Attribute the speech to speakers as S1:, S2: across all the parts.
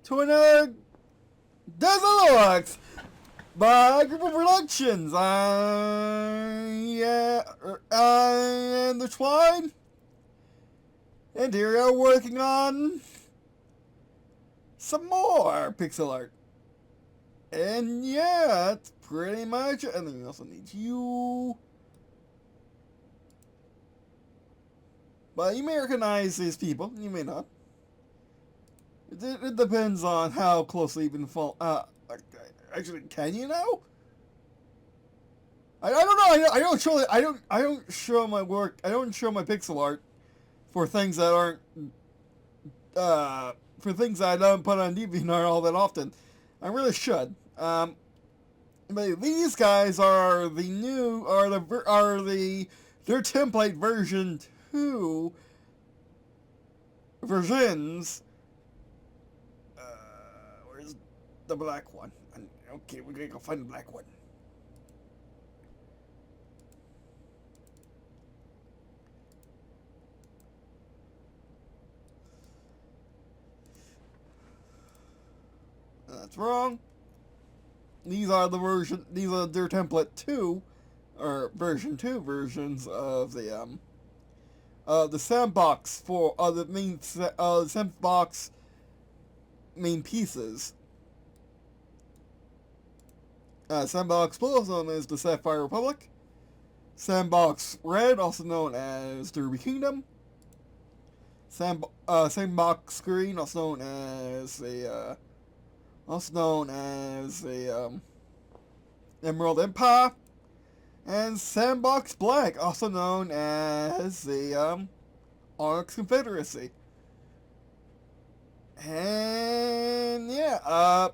S1: to another Deviant by a group of productions. And the Twine. And here we are working on some more pixel art. And yeah, that's pretty much it. And then we also need you. But you may recognize these people, you may not. It depends on how closely you've been following. Actually, can you now? I don't know. I don't show my work. I don't show my pixel art for things that aren't for things that I don't put on DeviantArt all that often. I really should. But these guys are the new their template version 2 versions. Where's the black one? Okay, we're gonna go find the black one. That's wrong. These are their template 2, or version 2 versions of the sandbox for the main sandbox main pieces. Sandbox Blue, also known as the Sapphire Republic. Sandbox Red, also known as the Ruby Kingdom. Sandbox Green, also known as the Emerald Empire. And Sandbox Black, also known as the Onyx Confederacy. And yeah,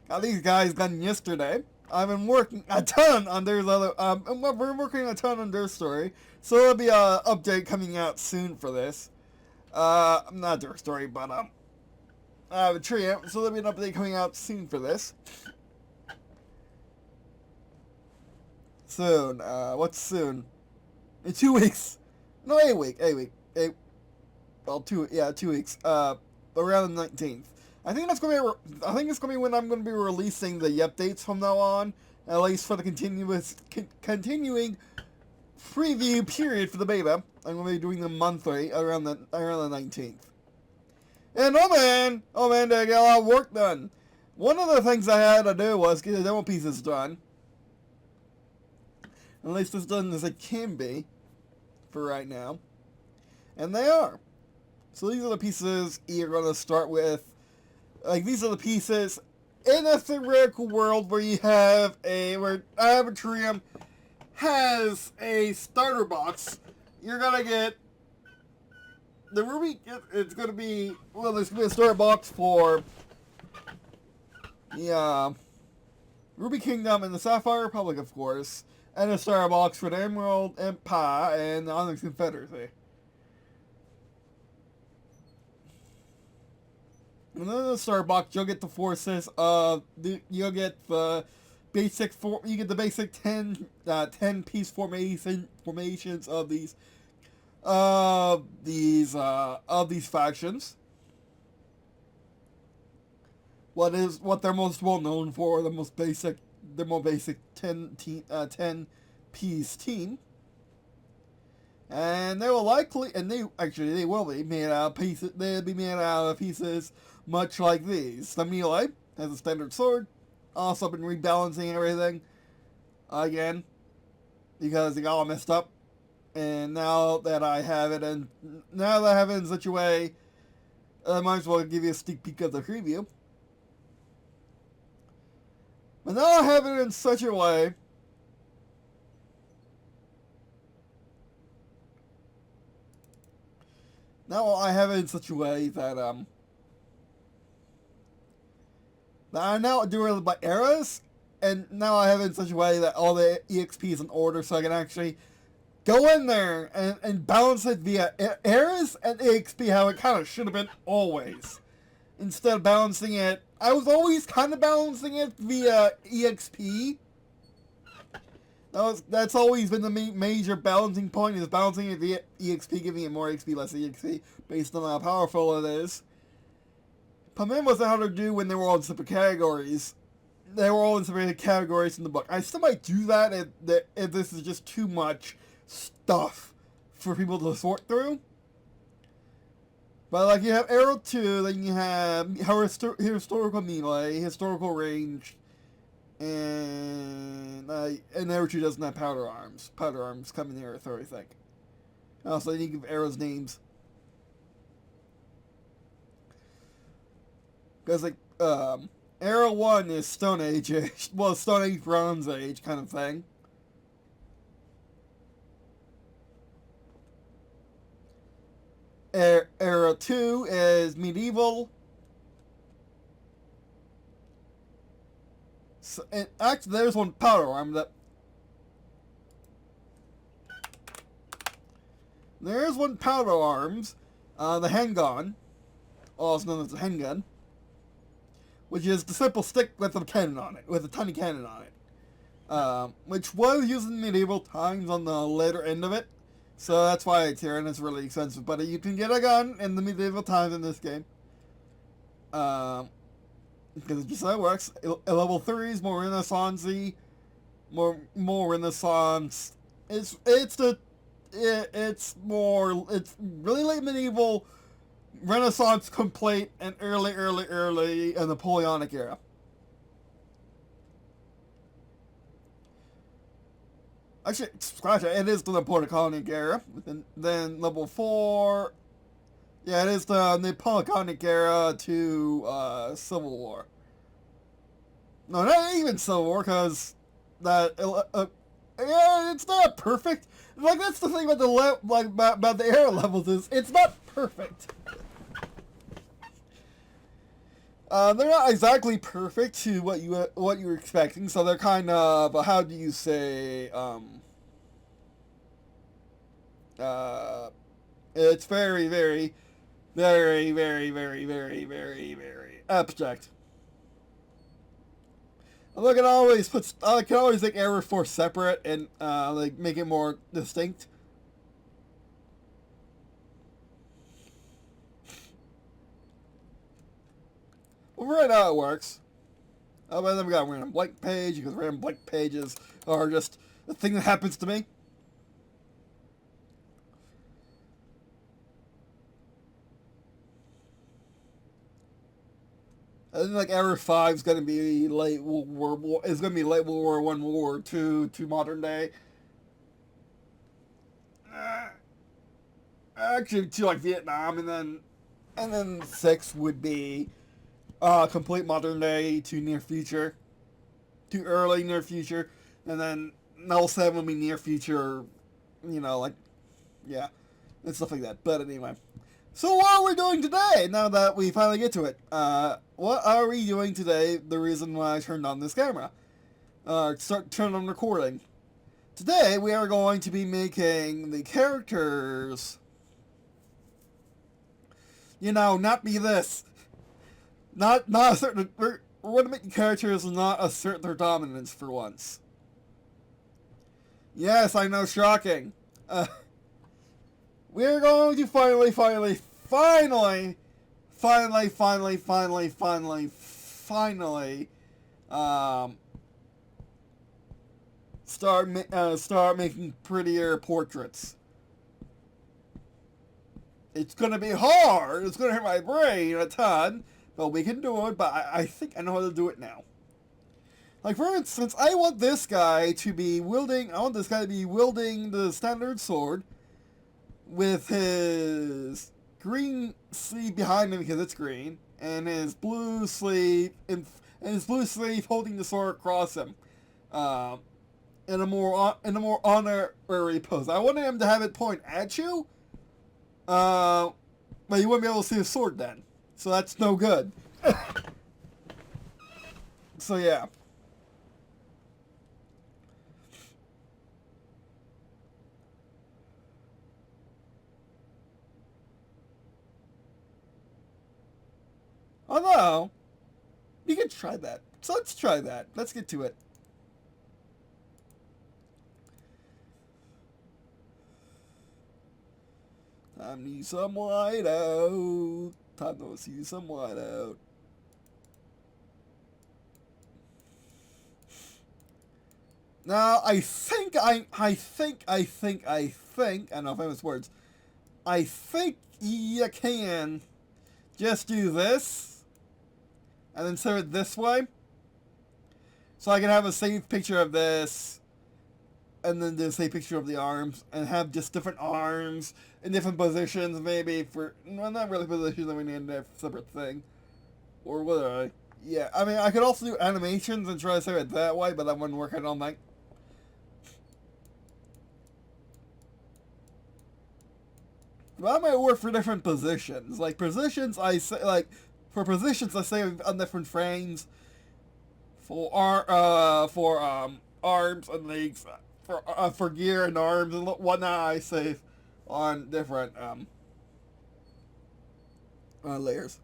S1: got these guys done yesterday. I've been working a ton on their we're working a ton on their story, so there'll be a update coming out soon for this. Not their story, but a tree. So there'll be an update coming out soon for this. Soon. What's soon? In 2 weeks. No, a week. Well, 2 weeks. Around the 19th. I think it's gonna be when I'm gonna be releasing the updates from now on, at least for the continuing preview period for the beta. I'm gonna be doing them monthly around the 19th. And oh man, they got a lot of work done. One of the things I had to do was get the demo pieces done. At least as done as it can be for right now, and they are. So these are the pieces you're gonna start with. Like, these are the pieces in a theoretical world where you have where Arbitrium has a starter box. You're gonna get the Ruby. It's gonna be, well, there's gonna be a starter box for the Ruby Kingdom and the Sapphire Republic, of course, and a starter box for the Emerald Empire and the Onyx Confederacy. And then in the starter box, you'll get the forces of you'll get the basic 10 piece formations of these factions. What they're most well known for, their more basic 10 piece team. And they will likely, and they will be made out of pieces. They'll be made out of pieces much like these. The melee has a standard sword. Also been rebalancing everything again because it got all messed up. And now that I have it in such a way, I might as well give you a sneak peek of the preview. But now I have it in such a way. Now I have it in such a way that I now do it by eras, and now I have it in such a way that all the EXP is in order, so I can actually go in there and balance it via eras and EXP, how it kind of should have been always. Instead of balancing it, I was always kind of balancing it via EXP. That's always been the major balancing point, is balancing it via EXP, giving it more XP, less EXP, based on how powerful it is. Pamela wasn't how to do when they were all in separate categories. They were all in separate categories in the book. I still might do that if this is just too much stuff for people to sort through. But like you have Arrow 2, then you have historical melee, historical range, and Arrow 2 doesn't have powder arms. Powder arms come in Arrow 3, I think. Also, you give arrows names. Because like Arrow 1 is Stone Age, well, Stone Age, Bronze Age kind of thing. Era 2 is medieval. So, and actually, there's one powder arm that. There's one powder arms, the handgun, also known as the handgun, which is the simple stick with a cannon on it, with a tiny cannon on it, which was used in medieval times on the later end of it. So that's why it's here, and it's really expensive. But you can get a gun in the medieval times in this game. Because it's just how it works. Level 3 is more Renaissance-y. More Renaissance. It's really late medieval, Renaissance complete, and early Napoleonic era. Actually, scratch it. It is the Napoleonic era. Then level 4, yeah, it is the Napoleonic era to Civil War. No, not even Civil War, because that yeah, it's not perfect. Like that's the thing about about the era levels is it's not perfect. They're not exactly perfect to what you were expecting, so they're kind of how do you say it's very very very very very very very very abstract. Look, I can always make Error 4 separate and like make it more distinct. Well, right now it works. But then we got a random blank page, because random blank pages are just a thing that happens to me. I think like Error 5 is gonna be late World War. It's gonna be late World War I, World War II to modern day. Actually, to like Vietnam, and then 6 would be complete modern day to near future, to early near future, and then Null 7 will be near future, like, yeah, and stuff like that. But anyway, so what are we doing today, now that we finally get to it? What are we doing today, the reason why I turned on this camera? Turn on recording. Today, we are going to be making the characters, not be this. Not a certain. We're going to make the characters not assert their dominance for once. Yes, I know, shocking. We're going to finally start making prettier portraits. It's gonna be hard. It's gonna hurt my brain a ton. But we can do it, but I think I know how to do it now. Like, for instance, I want this guy to be wielding the standard sword with his green sleeve behind him because it's green, and his blue sleeve holding the sword across him, in a more honorary pose. I wanted him to have it point at you, but you wouldn't be able to see the sword then. So that's no good. So yeah. Although, we could try that. So let's try that. Let's get to it. I need some whiteout. Time to see some whiteout. Now, I know famous words. I think you can just do this, and insert it this way. So I can have a saved picture of this, and then just a picture of the arms, and have just different arms in different positions, maybe for, well, not really positions that we need a separate thing. Or would I? Yeah, I mean, I could also do animations and try to save it that way, but that wouldn't work, I don't think. That might work for different positions. Like, positions, for positions, I save on different frames. For arms and legs, for gear and arms and whatnot, I save on different layers.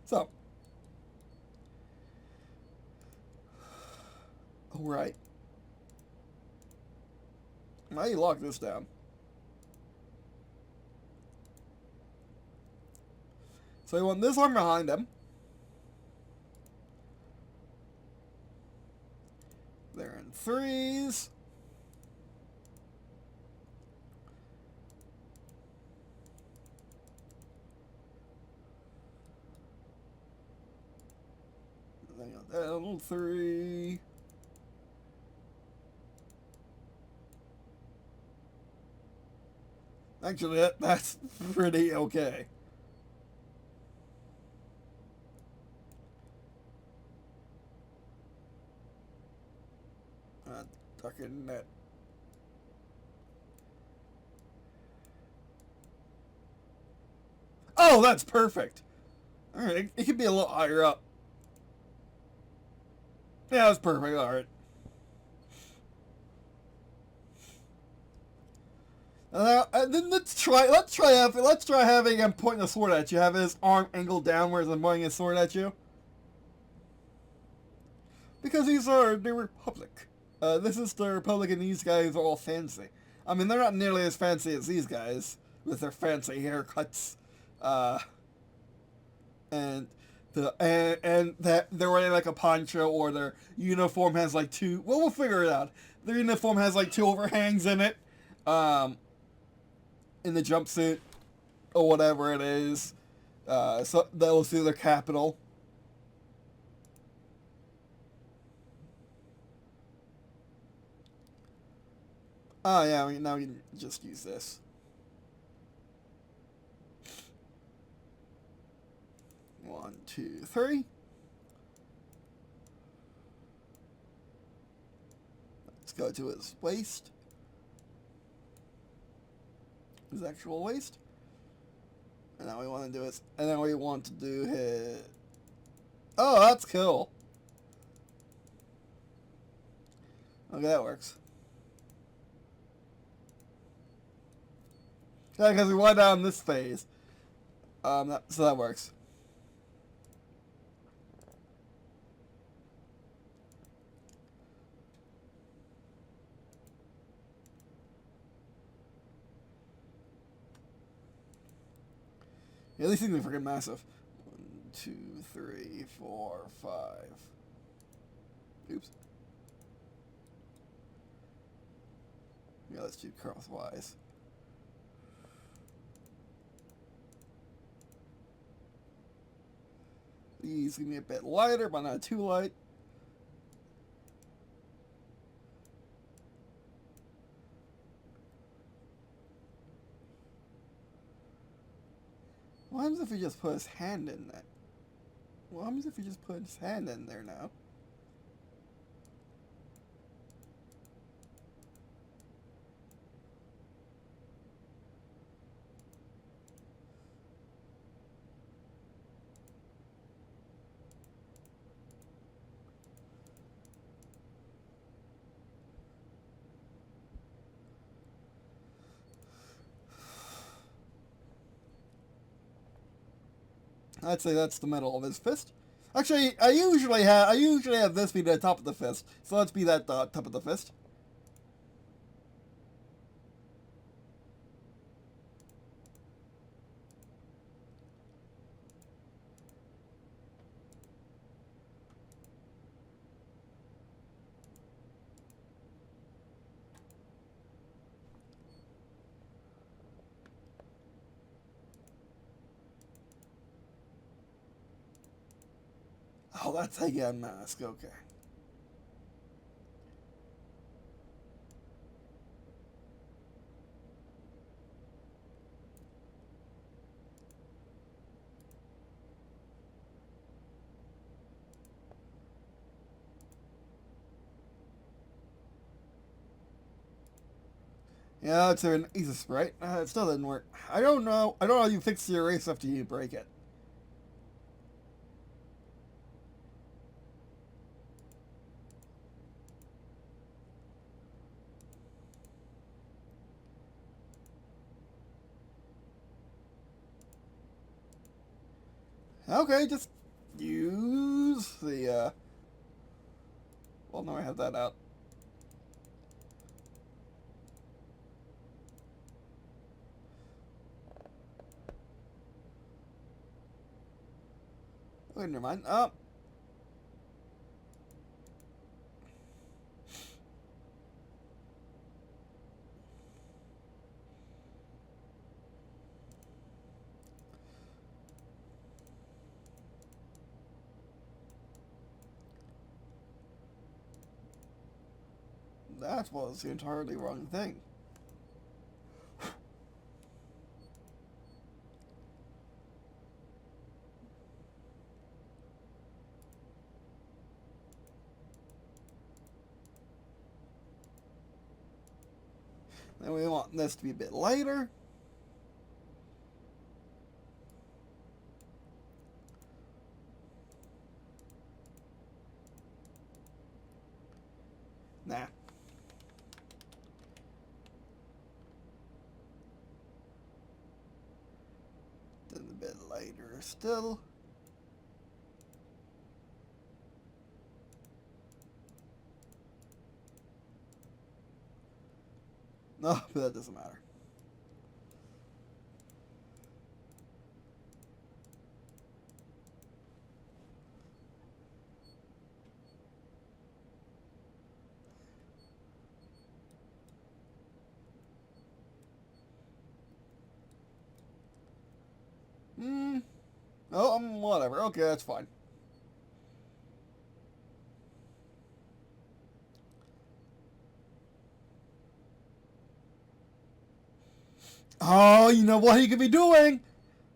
S1: So, all right. Now you lock this down. So you want this arm behind him. They're in threes. Down 3. Actually, that's pretty okay. Ducking that. Oh, that's perfect. Alright, it could be a little higher up. Yeah, that's perfect. Alright. And then let's try having him pointing a sword at you. Have his arm angled downwards and pointing his sword at you. Because these are the Republic. This is the Republic, and these guys are all fancy. I mean, they're not nearly as fancy as these guys with their fancy haircuts, and that they're wearing like a poncho, or their uniform has like two. Well, we'll figure it out. Their uniform has like two overhangs in it, in the jumpsuit or whatever it is. So that will see their capital. Oh yeah, I mean, now we can just use this. One, two, three. Let's go to his waist. His actual waist. And now we want to do his. And then we want to do his. Oh, that's cool. Okay, that works. Yeah, because we went down this phase. So that works. Yeah, these things are freaking massive. 1, 2, 3, 4, 5. Oops. Yeah, let's do crosswise. These give me a bit lighter, but not too light. What happens if we just put his hand in that? What happens if we just put his hand in there now? I'd say that's the middle of his fist. Actually, I usually have this be the top of the fist. So let's be that top of the fist. Oh, that's again mask. Okay. Yeah, it's an easy sprite. It still didn't work. I don't know. I don't know how you fix the erase after you break it. Okay, just use the, well, no, I have that out. Okay, never mind. Oh. That was the entirely wrong thing. Then we want this to be a bit lighter. Nah. Then a bit lighter still. No, but that doesn't matter. Oh, whatever. Okay, that's fine. Oh, you know what he could be doing?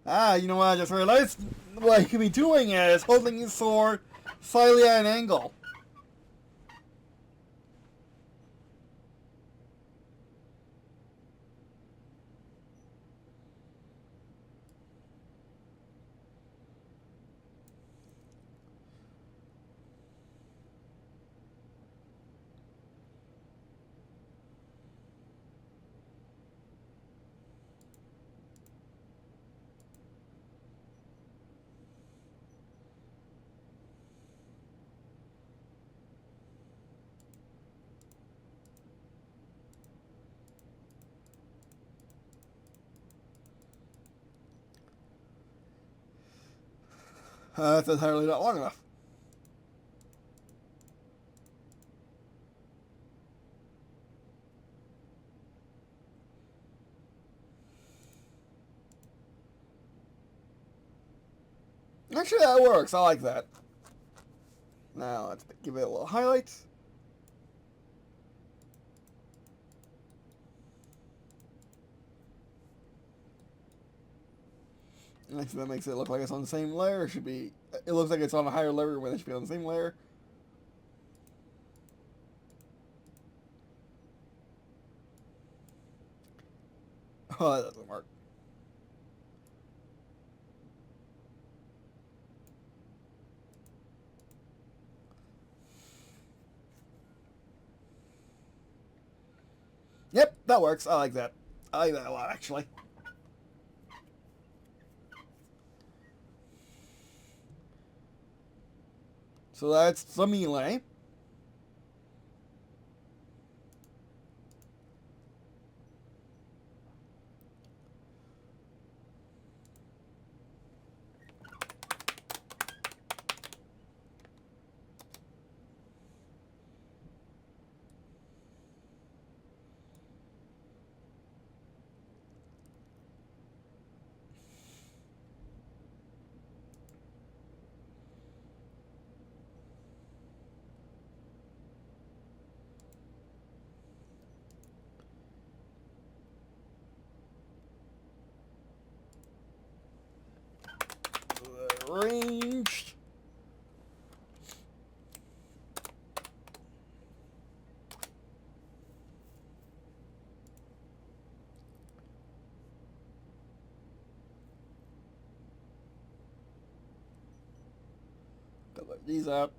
S1: Ah, you know what I just realized? What he could be doing is holding his sword slightly at an angle. That's entirely not long enough. Actually, that works. I like that. Now, let's give it a little highlight. Actually, that makes it look like it's on the same layer. It should be. It looks like it's on a higher layer when it should be on the same layer. Oh, that doesn't work. Yep, that works. I like that. I like that a lot, actually. So that's the melee. arranged. Color these up.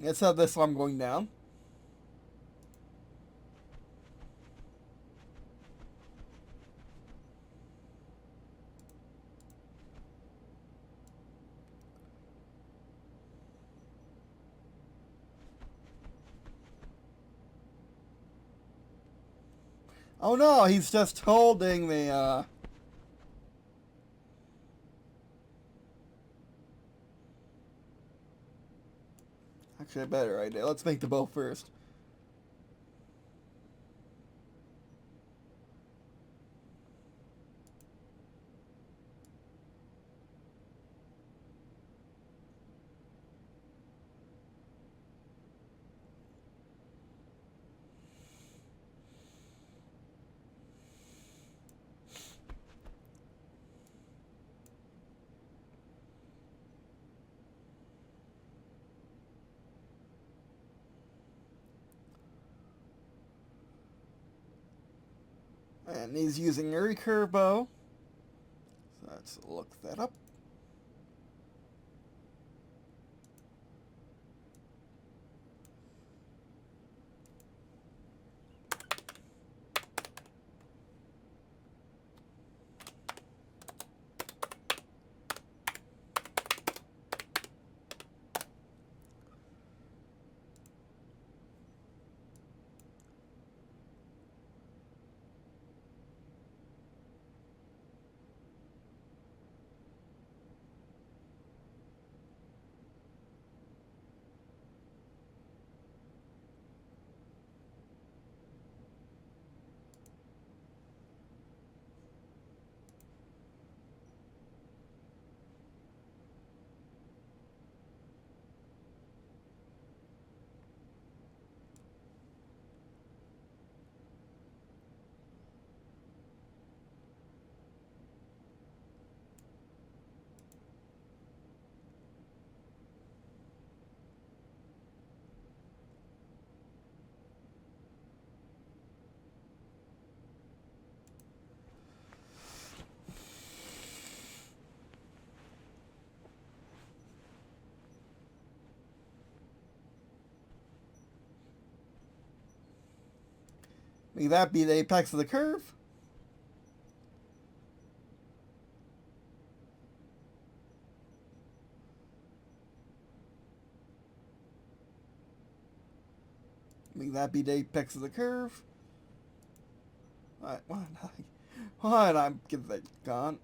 S1: Let's have this one going down. Oh no, he's just holding the, Actually, a better idea. Let's make the bow first. And he's using a recurve bow. So let's look that up. May that be the apex of the curve. May that be the apex of the curve. Alright, why did I get that gone?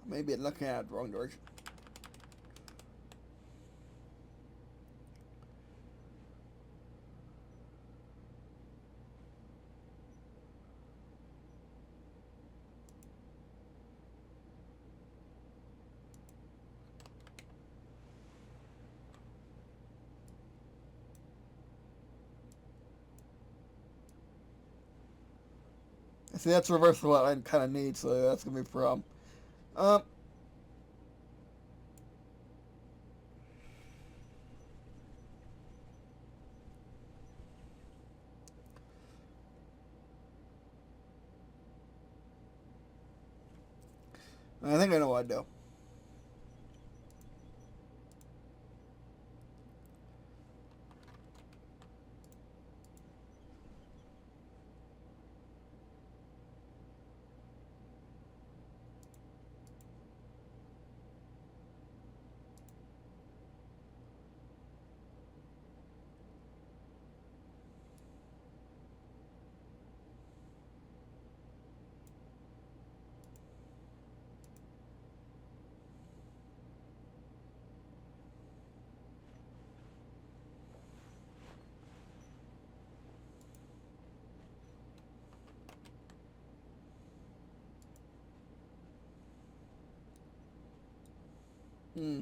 S1: Maybe I'm looking at the wrong direction. See, that's reverse of what I kind of need, so that's gonna be a problem. Um, I think I know what I'd do. Hmm.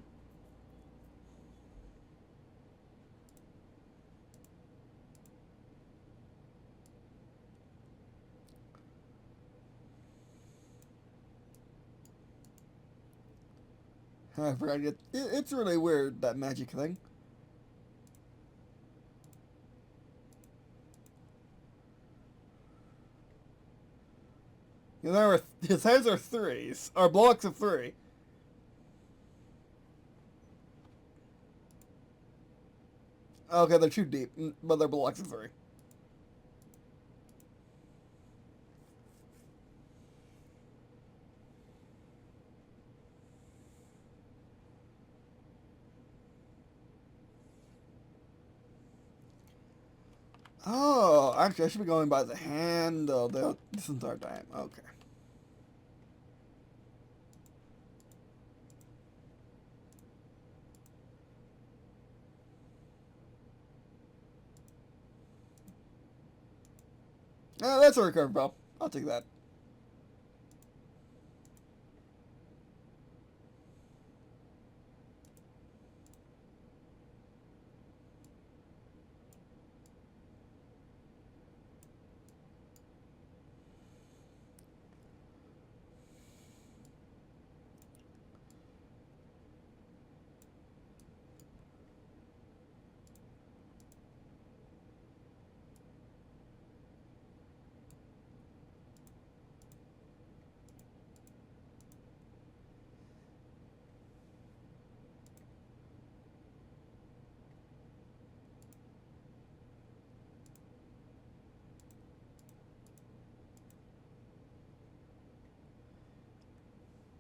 S1: I forgot it's really weird, that magic thing. You know, his heads are threes, or blocks of three. Okay, they're too deep, but they're blocks of three. Oh, actually, I should be going by the hand this entire time. Okay. That's a recurve, bro. I'll take that.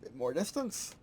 S1: Bit more distance.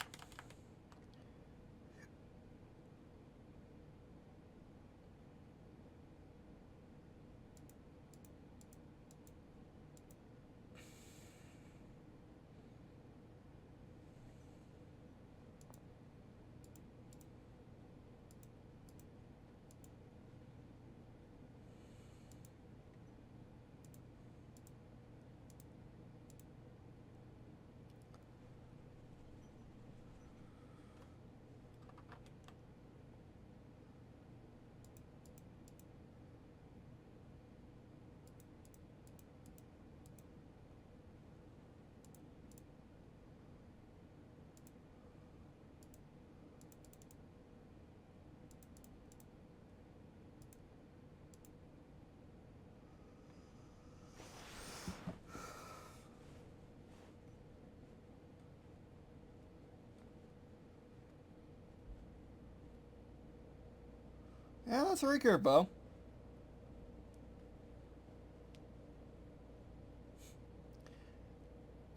S1: Yeah, that's a recurve, bro.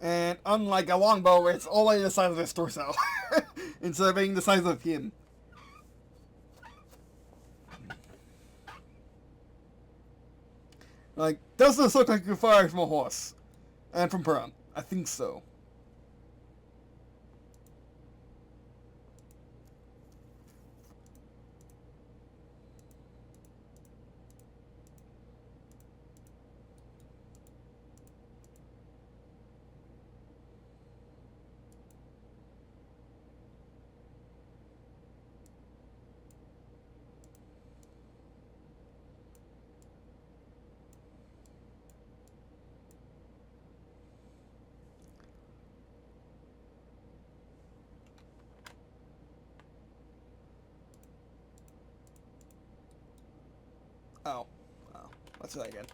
S1: And unlike a longbow, it's only the size of his torso instead of being the size of him. Like, does this look like you can fire from a horse? And from Perum? I think so. Oh. Oh. Let's do that again.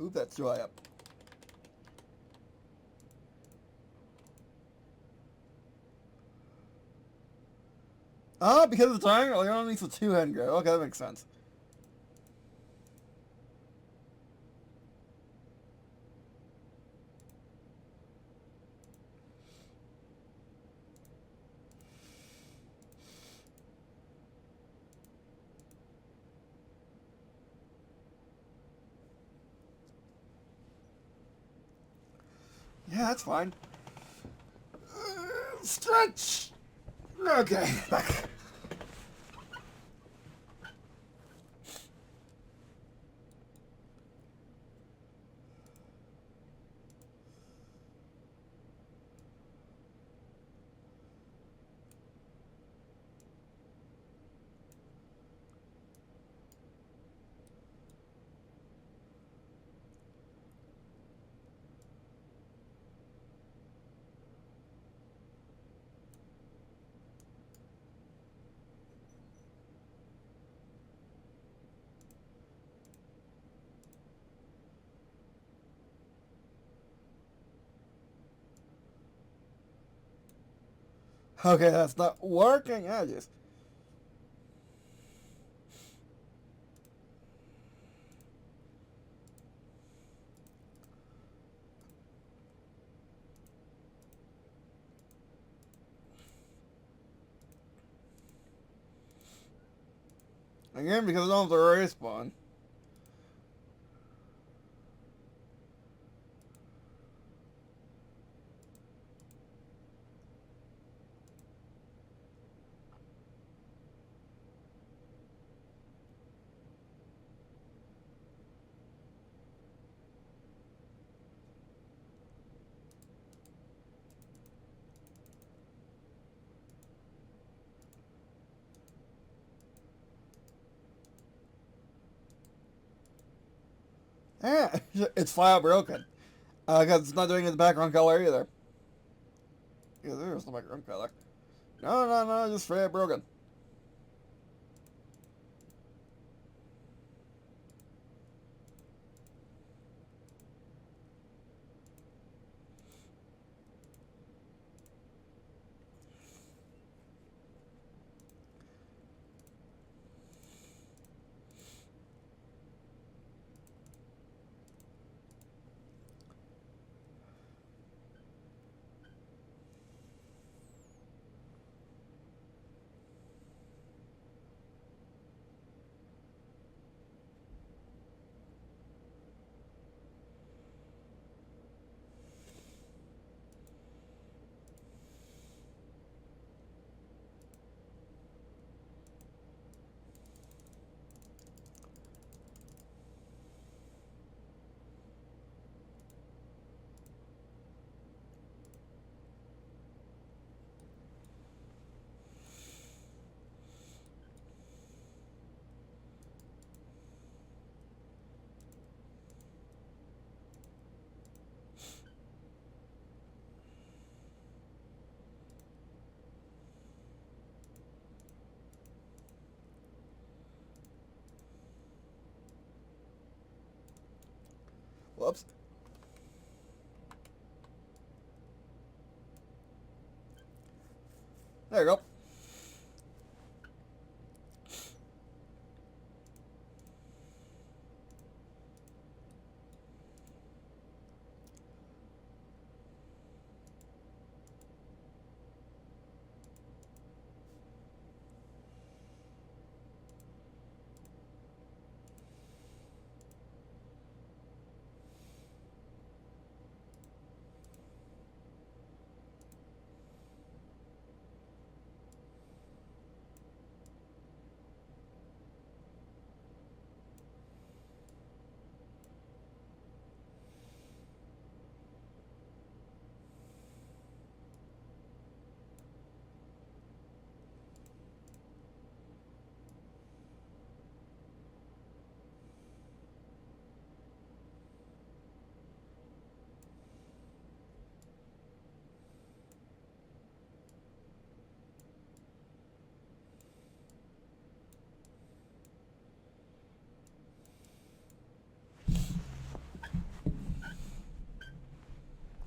S1: Oop, that's dry up. Ah, because of the time, it only needs a two-hand grip. Okay, that makes sense. Yeah, that's fine. Stretch! Okay, back. Okay, that's not working. Yeah, just. Again, because I don't have the respawn. Yeah, it's flat broken. Because it's not doing it in the background color either. Yeah, there's the background color. No, no, no, just flat broken. Whoops. There you go.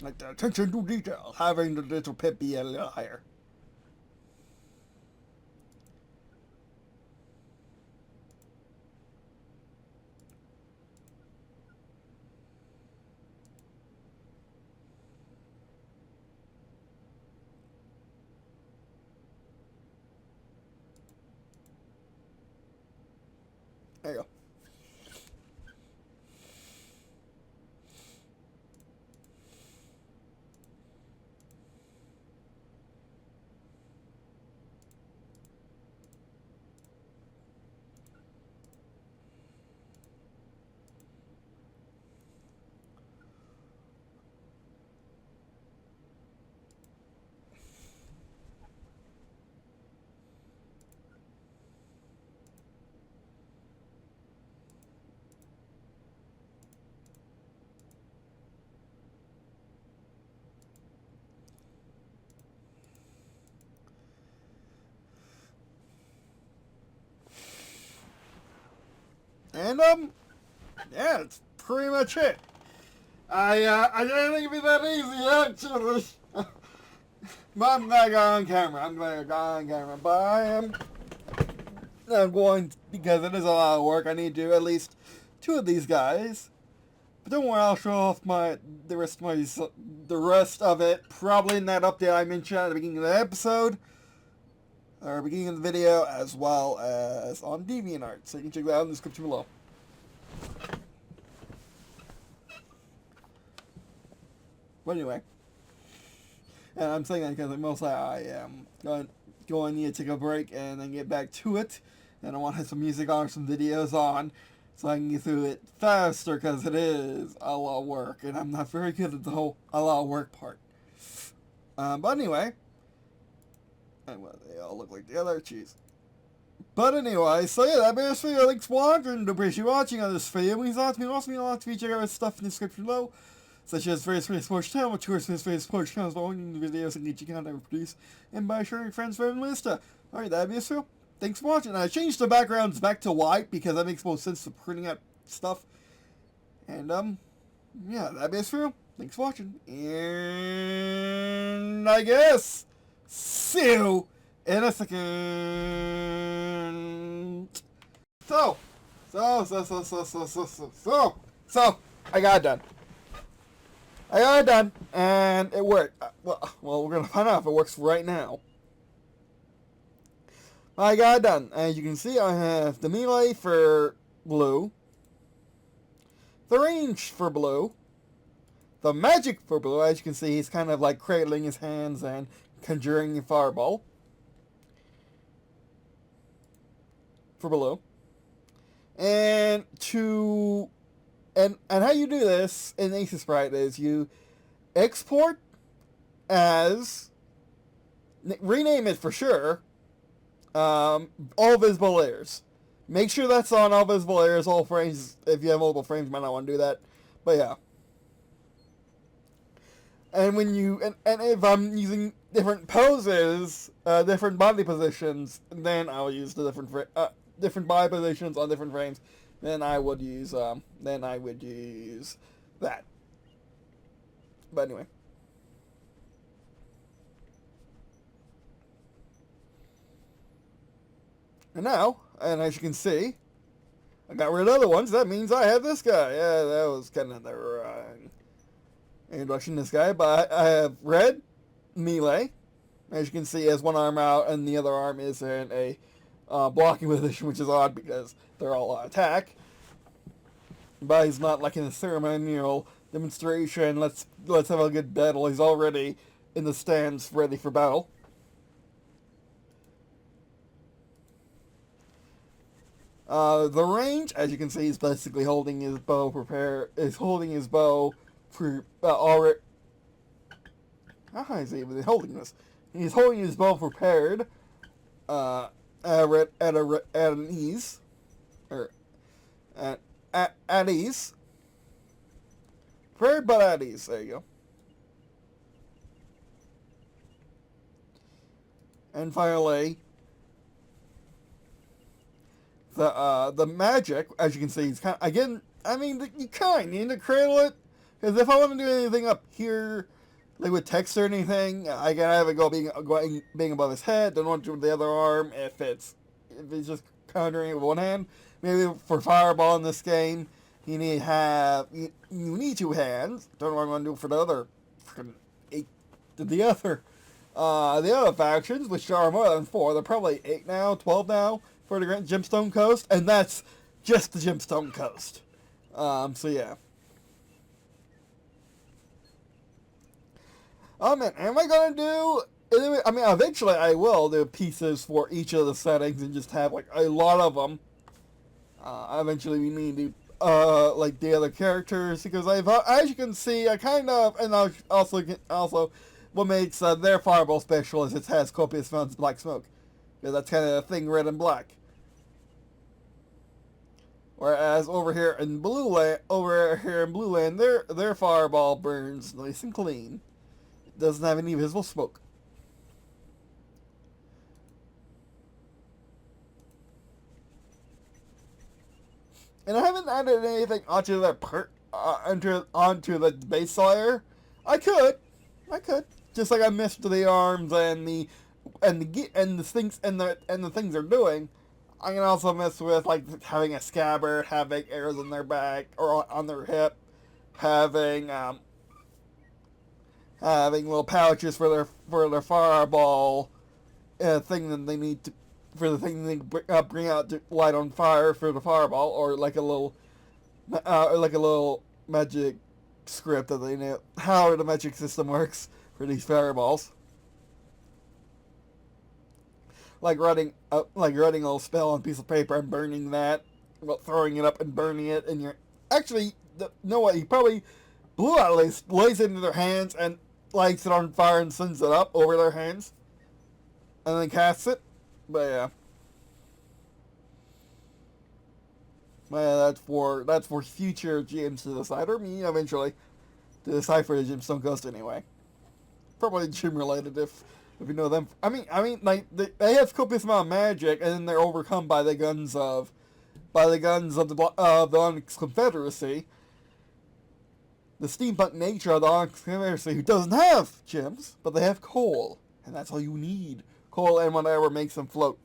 S1: Like the attention to detail, having the little pip be a little higher. There you go. And yeah, that's pretty much it. I didn't think it'd be that easy actually. But I'm glad I got on camera. But I'm going because it is a lot of work. I need to do at least 2 of these guys. But don't worry, I'll show off the rest of it probably in that update I mentioned at the beginning of the episode. Or beginning of the video, as well as on Deviant Art. So you can check that out in the description below. But anyway, and I'm saying that because mostly I am going to need to take a break and then get back to it. And I want to have some music on or some videos on so I can get through it faster because it is a lot of work. And I'm not very good at the whole a lot of work part. But anyway, and well, they all look like the other cheese. But anyway, so yeah, that being this video. Thanks for watching. Appreciate you watching on this video. Please also mean a lot to me. Check out stuff in the description below, such as various sports channel, which course various sports channels, by owning the videos and each content we produce, and by sharing friends, family, and stuff. Alright, that'd be this video. Thanks for watching. I changed the backgrounds back to white because that makes more sense to printing out stuff. And yeah, that'd be this video. Thanks for watching. And I guess see you in a second. So I got it done. And it worked. Well, we're gonna find out if it works right now. I got it done. As you can see, I have the melee for blue, the range for blue, the magic for blue. As you can see, he's kind of like cradling his hands and conjuring a fireball for blue. And how you do this in Ace Sprite is you export as, rename it for sure, all visible layers. Make sure that's on all visible layers, all frames. If you have multiple frames, you might not want to do that. But yeah. And when you, and if I'm using different poses, different body positions, then I'll use the different body positions on different frames. Then I would use that. But anyway. And now, and as you can see, I got rid of other ones. That means I have this guy. Yeah, that was kind of the wrong introduction to this guy. But I have red melee. As you can see, he has one arm out and the other arm is in a blocking position, which is odd because they're all on attack. But he's not like in a ceremonial demonstration. Let's have a good battle. He's already in the stands, ready for battle. The range, as you can see, he's basically holding his bow already. How is he even holding this? He's holding his bow prepared, at an ease, or at ease. Prepared but at ease. There you go. And finally, the magic, as you can see, he's kind of, again, I mean, you kind of need to cradle it, Because if I want to do anything up here, like with text or anything, I can have it being above his head. Don't want to do with the other arm if it's just countering it with one hand. Maybe for fireball in this game, you need two hands. Don't know what I'm going to do for the other the other factions, which are more than 4. They're probably 8 now, 12 now for the Gemstone Coast, and that's just the Gemstone Coast. So yeah. Oh man, am I gonna do? I mean, eventually I will do pieces for each of the settings and just have like a lot of them. Eventually we need to like the other characters because as you can see, I kind of, and also what makes their fireball special is it has copious amounts of black smoke. Because that's kind of a thing, red and black. Whereas over here in Blue Land, their fireball burns nice and clean. It doesn't have any visible smoke. And I haven't added anything onto the base layer. I could, just like I missed the arms and the things they're doing. I can also mess with like having a scabbard, having arrows on their back or on their hip, having little pouches for their fireball thing that they need to. For the thing they bring out to light on fire for the fireball, or like a little magic script that they know how the magic system works for these fireballs. Like writing a little spell on a piece of paper and burning that, well, throwing it up and burning it, and you're actually, you know what? He probably blew out lays it into their hands and lights it on fire and sends it up over their hands, and then casts it. But yeah. Well, that's for future GMs to decide, or me eventually to decipher the Gemstone Coast anyway. Probably gym related if you know them. I mean, like they have copious amount of magic, and then they're overcome by the guns of the Onyx Confederacy. The steampunk nature of the Onyx Confederacy, who doesn't have gems, but they have coal, and that's all you need. Coal and whatever makes them float.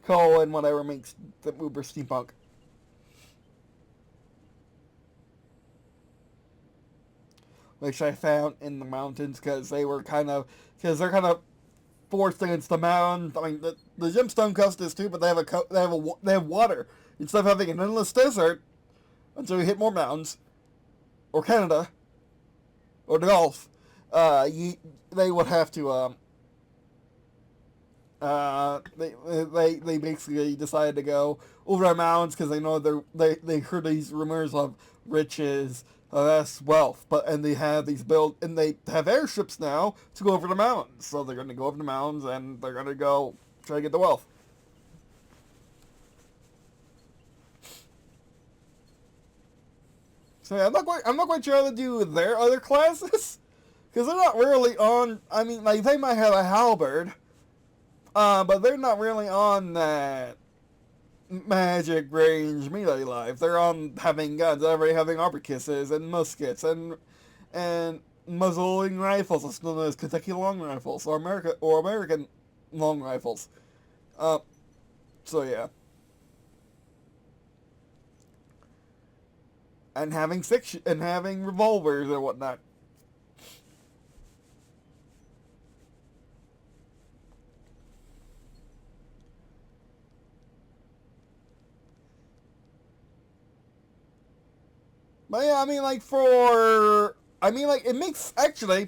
S1: Coal and whatever makes them uber steampunk. Which I found in the mountains because they're kind of forced against the mountains. I mean, the Gemstone Coast is too, but they have water instead of having an endless desert until you hit more mountains, or Canada, or the Gulf. They would have to they basically decided to go over the mountains because they know they heard these rumors of riches, vast wealth, and they have airships now to go over the mountains. So they're going to go over the mountains and they're going to go try to get the wealth. So yeah, I'm not quite sure how to do their other classes. Because they're not really on, I mean, like, they might have a halberd, but they're not really on that magic range melee life. They're on having guns, already having arquebuses and muskets and muzzling rifles, it's known as Kentucky long rifles, or American long rifles. So yeah. And having revolvers and whatnot. But yeah, it makes, actually,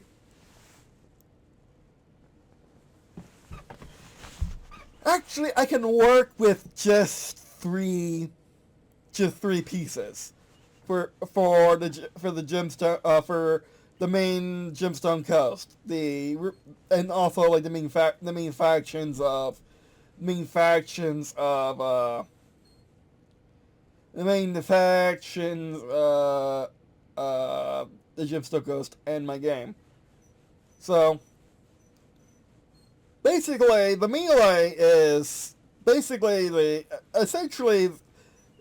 S1: I can work with just three pieces for the gemstone, for the main Gemstone Coast, and also like the main factions of the Gemstone Coast and my game. So basically, the melee is essentially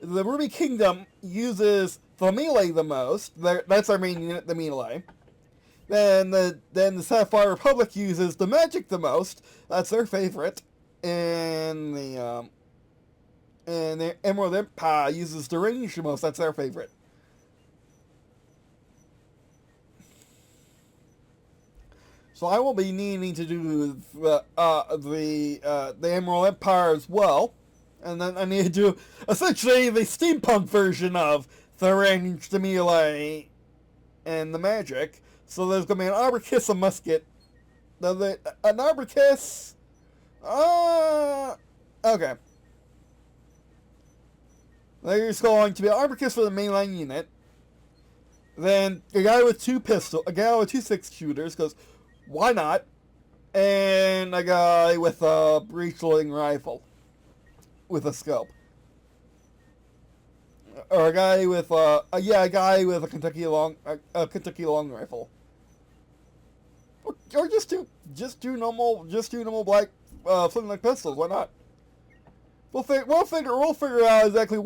S1: the Ruby Kingdom uses the melee the most. That's our main unit, the melee. Then the Sapphire Republic uses the magic the most. That's their favorite. And the Emerald Empire uses the range the most. That's their favorite. So I will be needing to do the Emerald Empire as well, and then I need to do essentially the steampunk version of the range, the melee, and the magic. So there's going to be an Arborkiss, a musket. Now an Arborkiss... okay. There's going to be an Arborkiss for the mainline unit. Then a guy with two pistols, a guy with two 6-shooters, because why not? And a guy with a breech-loading rifle with a scope. Or a guy with a guy with a Kentucky long rifle. Or just two normal black flint-like pistols. Why not? We'll figure out exactly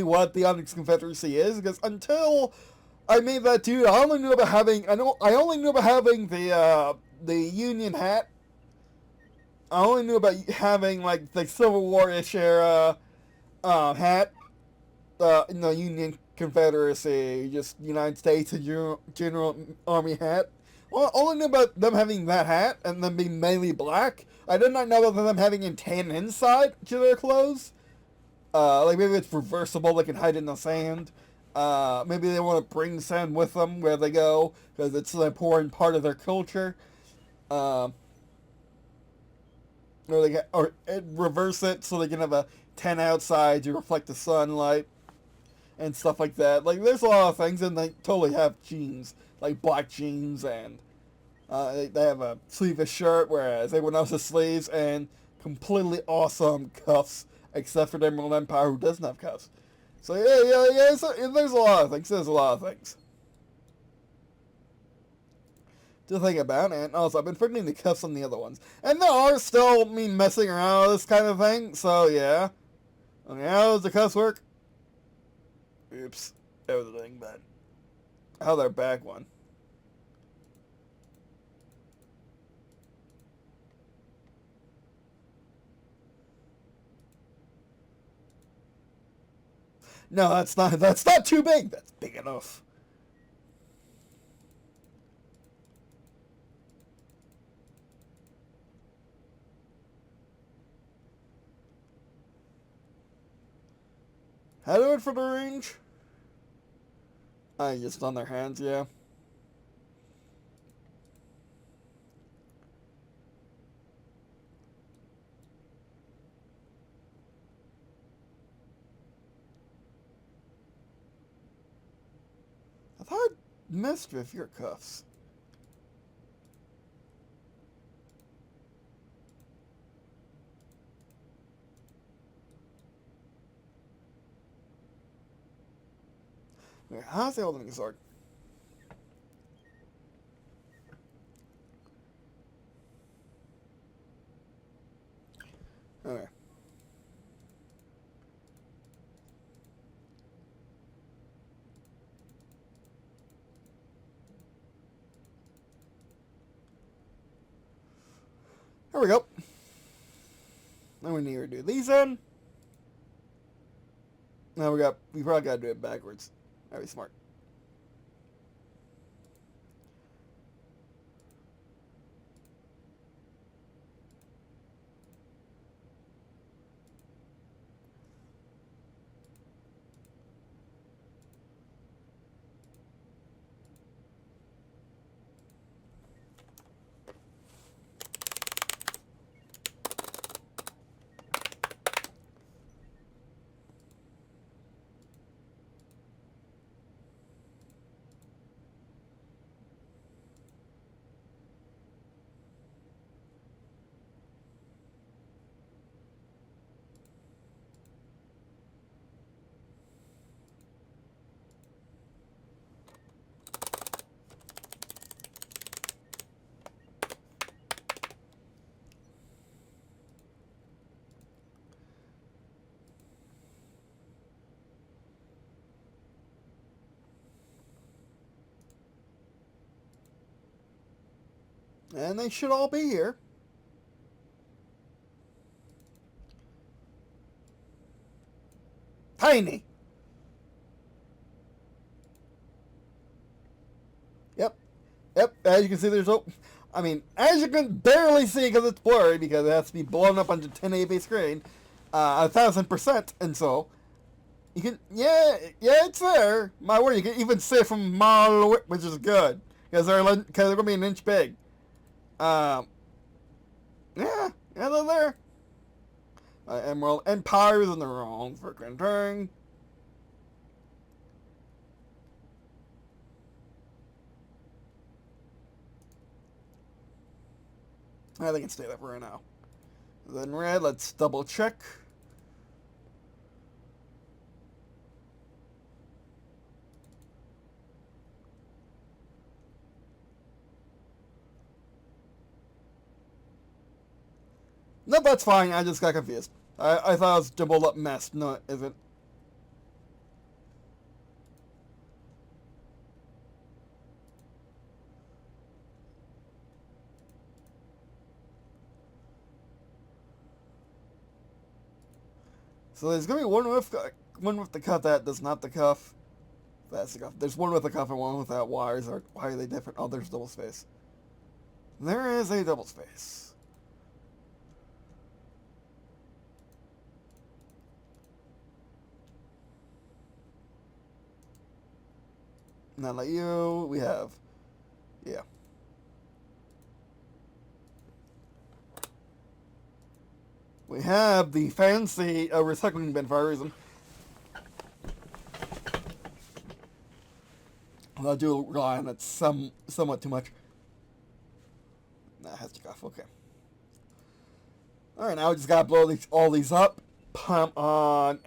S1: what the Onyx Confederacy is, because until I made that dude, I only knew about having the Union hat. I only knew about having like the Civil War-ish era hat. Union Confederacy, just United States and General Army hat. Well, I only knew about them having that hat and them being mainly black. I did not know about them having a tan inside to their clothes. Like maybe it's reversible, they can hide in the sand. Maybe they want to bring sand with them where they go, because it's an important part of their culture. Or reverse it so they can have a tent outside to reflect the sunlight and stuff like that. Like, there's a lot of things, and they totally have jeans, like black jeans, and they have a sleeveless shirt, whereas everyone else has sleeves, and completely awesome cuffs, except for the Emerald Empire, who doesn't have cuffs. So yeah, there's a lot of things. To think about, and also I've been putting the cuffs on the other ones, and there are still me messing around with this kind of thing. So yeah, okay, how does the cuffs work? Oops, everything, but how their back one? No, that's not too big. That's big enough. How do it for the range? Just on their hands, yeah. I thought I messed with your cuffs. Okay, how's the holding sword? Okay. There we go. Now we need to do these in. Now we probably gotta do it backwards. That'd be smart. And they should all be here. Tiny. Yep. Yep. As you can see, there's I mean, as you can barely see because it's blurry because it has to be blown up onto 1080p screen, 1,000%, and so you can, yeah, it's there. My word, you can even see it from a mile away, which is good because they're gonna be an inch big. Yeah, they're there. Emerald Empires in their own freaking thing. I think it's stay there for right now. Then red, let's double check. No, that's fine. I just got confused. I thought it was jumbled up mess. No, it isn't. So there's gonna be one with the cuff that does not the cuff. That's the cuff. There's one with the cuff and one without. Why are they different? Oh, there's double space. There is a double space. Not like you. We have, yeah. We have the fancy recycling bin for a reason. I do rely on it somewhat too much. That has to go off. Okay. All right, now we just gotta blow all these up. Put them on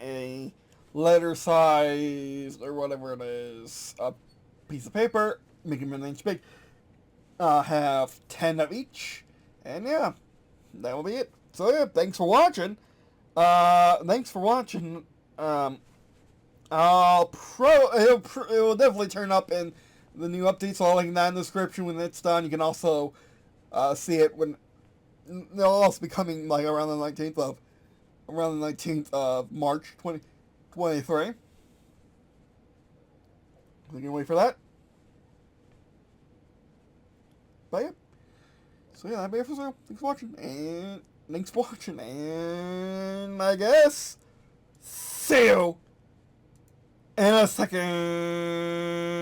S1: a letter size or whatever it is, a piece of paper. Make them an inch big. Have 10 of each, and yeah, that will be it. So yeah, thanks for watching. Thanks for watching. It will definitely turn up in the new update, so I'll link that in the description when it's done. You can also see it when they'll also be coming like around the 19th of March 2023. We can wait for that. But yeah. So yeah, that'll be it for now. Thanks for watching, and I guess see you in a second.